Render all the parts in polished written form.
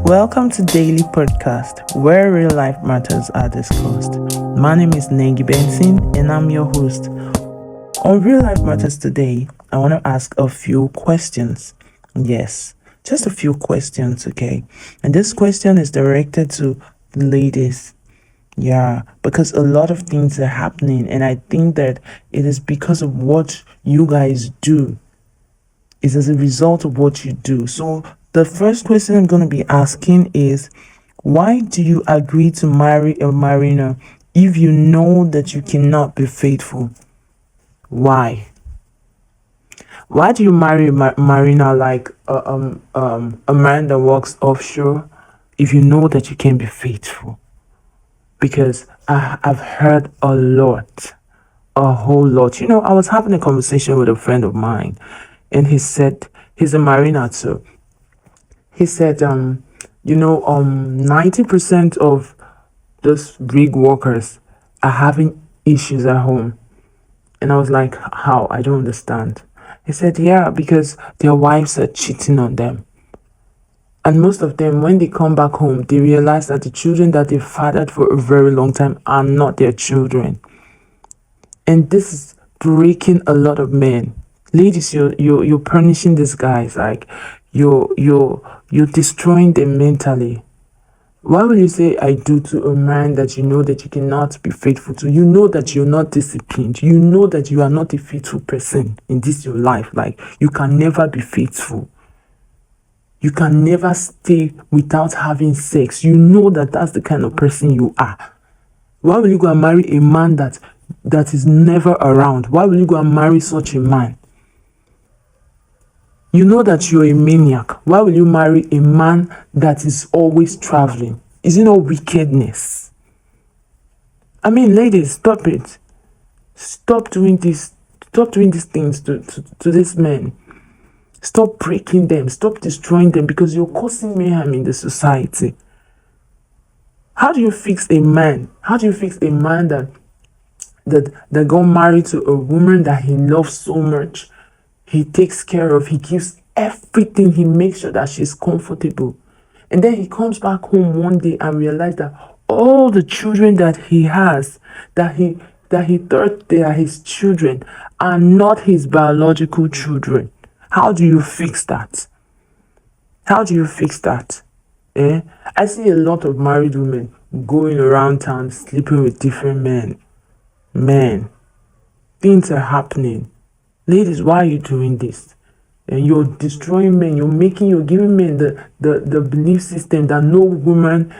Welcome to Daily Podcast, where real life matters are discussed. My name is Nengi Benson, and I'm your host. On Real Life Matters today, I want to ask a few questions. Yes, just a few questions, okay? And this question is directed to the ladies. Yeah, because a lot of things are happening, and I think that it is because of what you guys do. It's as a result of what you do. So the first question I'm going to be asking is, why do you agree to marry a mariner if you know that you cannot be faithful? Why? Why do you marry a mariner, like a man that works offshore, if you know that you can be faithful? Because I've heard a whole lot. I was having a conversation with a friend of mine, and he said he's a mariner too. He said, 90% of those rig workers are having issues at home. And I was like, how? I don't understand. He said, yeah, because their wives are cheating on them. And most of them, when they come back home, they realize that the children that they've fathered for a very long time are not their children. And this is breaking a lot of men. Ladies, you're punishing these guys. Like you're destroying them mentally. Why will you say I do to a man that you know that you cannot be faithful to? You know that you're not disciplined. You know that you are not a faithful person in this your life. Like you can never be faithful. You can never stay without having sex. You know that that's the kind of person you are. Why will you go and marry a man that is never around? Why will you go and marry such a man? You know that you're a maniac. Why will you marry a man that is always traveling? Is it not wickedness? I mean, ladies, stop it. Stop doing this. Stop doing these things to these men. Stop breaking them. Stop destroying them, because you're causing mayhem in the society. How do you fix a man? How do you fix a man that got married to a woman that he loves so much? He takes care of, he gives everything, he makes sure that she's comfortable. And then he comes back home one day and realizes that all the children that he has, that he thought they are his children, are not his biological children. How do you fix that? How do you fix that? I see a lot of married women going around town sleeping with different men. Men, things are happening. Ladies, why are you doing this? And you're destroying men. You're giving men the belief system that no woman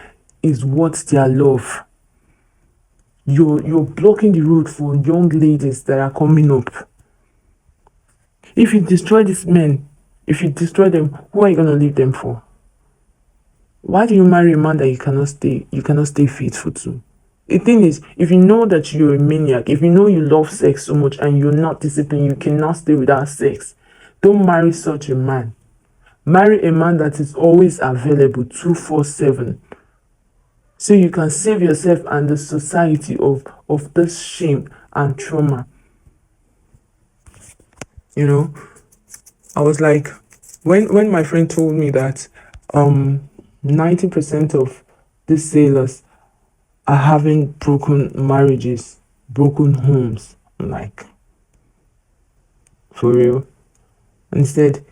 is worth their love. You're blocking the road for young ladies that are coming up. If you destroy these men, if you destroy them, who are you gonna leave them for? Why do you marry a man that you cannot stay faithful to? The thing is, if you know that you're a maniac, if you know you love sex so much and you're not disciplined, you cannot stay without sex, don't marry such a man. Marry a man that is always available 24/7, so you can save yourself and the society of this shame and trauma. I was like, when my friend told me that 90% of these sailors are having broken marriages, broken homes. I'm like, for real? And instead,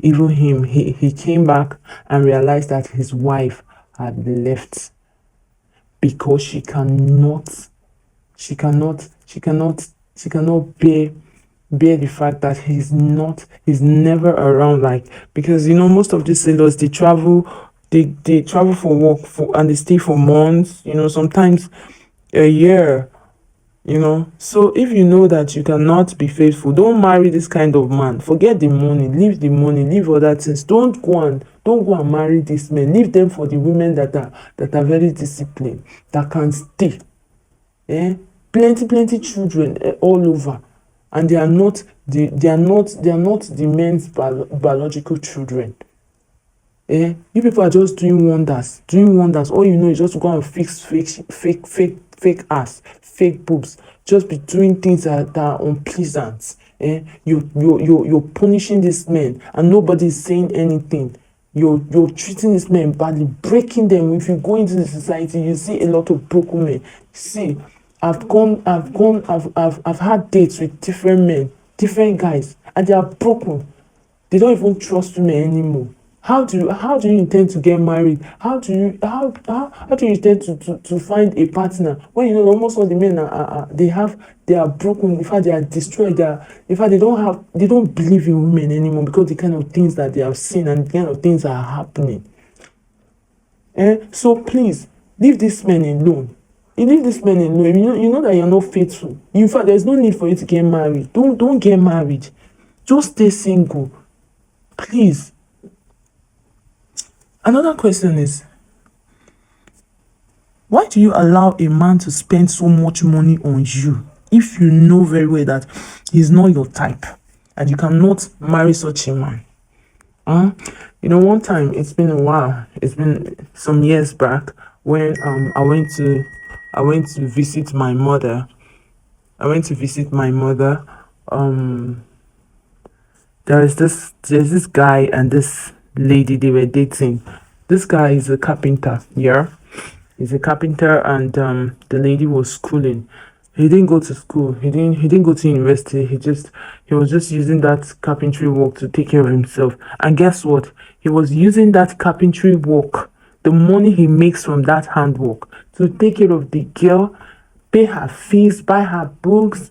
even him, he came back and realized that his wife had left because she cannot bear the fact that he's never around. Like, because most of these sailors, they travel for work and they stay for months, sometimes a year, so if you know that you cannot be faithful, don't marry this kind of man. Forget the money, leave other things. Don't go and marry these men. Leave them for the women that are very disciplined, that can stay. Plenty children all over, and they are not the men's biological children. You people are just doing wonders. All you know is just to go and fix fake ass, fake boobs. Just be doing things that are unpleasant. You're punishing these men, and nobody is saying anything. you're treating these men badly, breaking them. If you go into the society, you see a lot of broken men. See, I've had dates with different men, different guys, and they are broken. They don't even trust women anymore. How do you intend to get married? How do you intend to find a partner when you know almost all the men they are broken. In fact, they are destroyed. In fact, they don't believe in women anymore because the kind of things that they have seen and the kind of things that are happening. So please leave these men alone. You leave these men alone. You know that you're not faithful. In fact, there's no need for you to get married. Don't get married. Just stay single. Please. Another question is, why do you allow a man to spend so much money on you if you know very well that he's not your type and you cannot marry such a man? One time, it's been a while, it's been some years back, when I went to visit my mother. There's this guy and this lady, they were dating. This guy is a carpenter. Yeah, he's a carpenter, and the lady was schooling. He didn't go to school. He didn't go to university. He was just using that carpentry work to take care of himself. And guess what? He was using that carpentry work, the money he makes from that handwork, to take care of the girl, pay her fees, buy her books.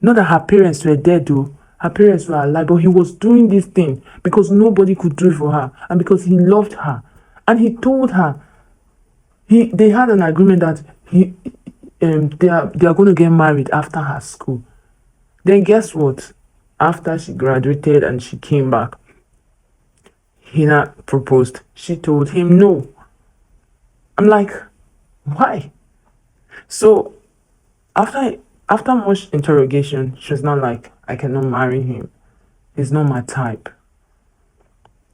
Not that her parents were dead though. Her parents were alive, but he was doing this thing because nobody could do it for her, and because he loved her. And he told her, they had an agreement that they are going to get married after her school. Then guess what? After she graduated and she came back, he not proposed. She told him no. I'm like, why? So after much interrogation, she was not like, I cannot marry him. He's not my type.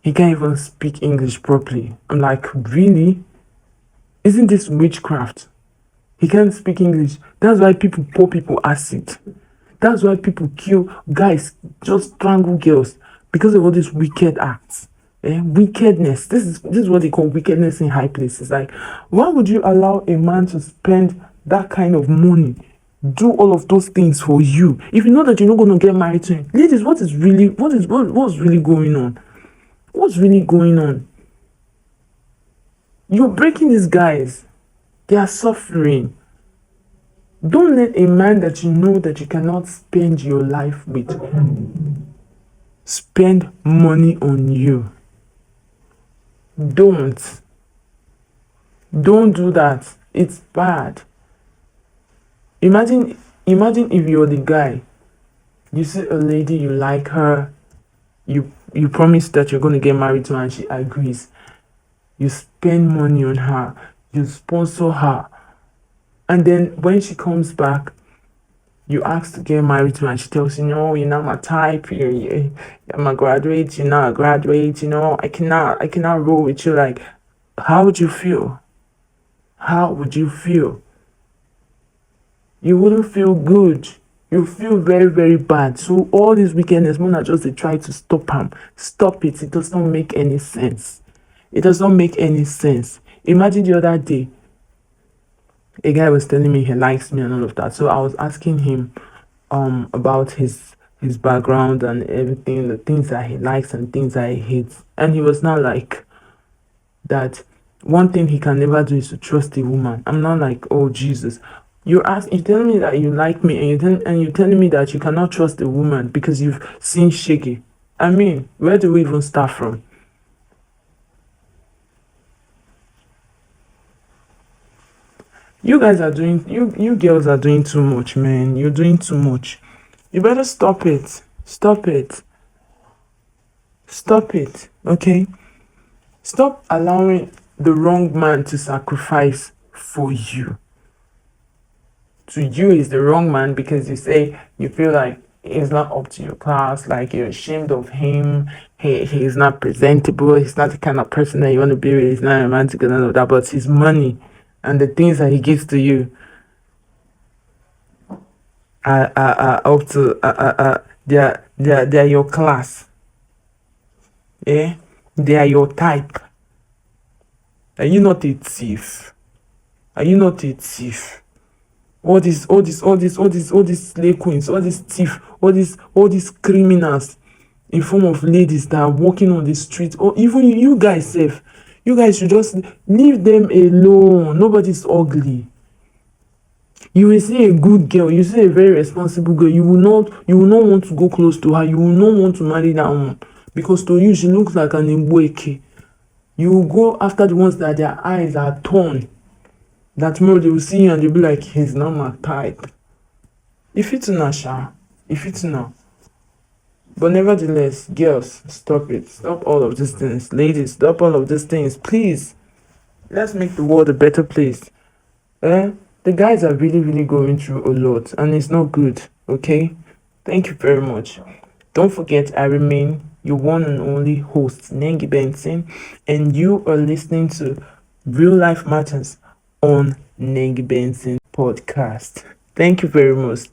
He can't even speak English properly. I'm like, really? Isn't this witchcraft? He can't speak English. That's why people pour people acid. That's why people kill guys, just strangle girls, because of all these wicked acts. Wickedness. This is what they call wickedness in high places. Like, why would you allow a man to spend that kind of money, do all of those things for you, if you know that you're not going to get married to him? Ladies, what's really going on? What's really going on? You're breaking these guys. They are suffering. Don't let a man that you know that you cannot spend your life with spend money on you. Don't do that. It's bad. Imagine if you're the guy, you see a lady, you like her, you promise that you're going to get married to her, and she agrees. You spend money on her, you sponsor her, and then when she comes back, you ask to get married to her, and she tells you, no, you're not my type, I'm a graduate, you're not a graduate, I cannot roll with you. Like, how would you feel? How would you feel? You wouldn't feel good. You feel very, very bad. So all this wickedness, more than just they try to stop him. Stop it. It does not make any sense. It does not make any sense. Imagine the other day, a guy was telling me he likes me and all of that. So I was asking him about his background and everything, the things that he likes and things that he hates. And he was not like that. One thing he can never do is to trust a woman. I'm not like, oh Jesus. You're telling me that you like me, and you're telling me that you cannot trust a woman because you've seen Shaggy. I mean, where do we even start from? You guys are doing, you girls are doing too much, man. You're doing too much. You better stop it. Stop it. Stop it. Okay? Stop allowing the wrong man to sacrifice for you. To you is the wrong man because you feel like he's not up to your class, like you're ashamed of him. He's not presentable. He's not the kind of person that you want to be with. He's not romantic and all of that. But his money and the things that he gives to you are up to they're your class. Yeah. They are your type. Are you not a thief? Are you not a thief? All these slave queens, all these thief, all these criminals in form of ladies that are walking on the street, or even you guys safe. You guys should just leave them alone. Nobody's ugly. You will see a good girl, you see a very responsible girl, you will not want to go close to her, you will not want to marry that one, because to you she looks like an Igboeke. You will go after the ones that their eyes are torn, that tomorrow they will see you and they'll be like, he's not my type. If it's not, if it's not. But nevertheless, girls, stop it. Stop all of these things. Ladies, stop all of these things. Please. Let's make the world a better place. The guys are really going through a lot, and it's not good. Okay? Thank you very much. Don't forget, I remain your one and only host, Nengi Benson, and you are listening to Real Life Matters on Nengi Benson podcast. Thank you very much.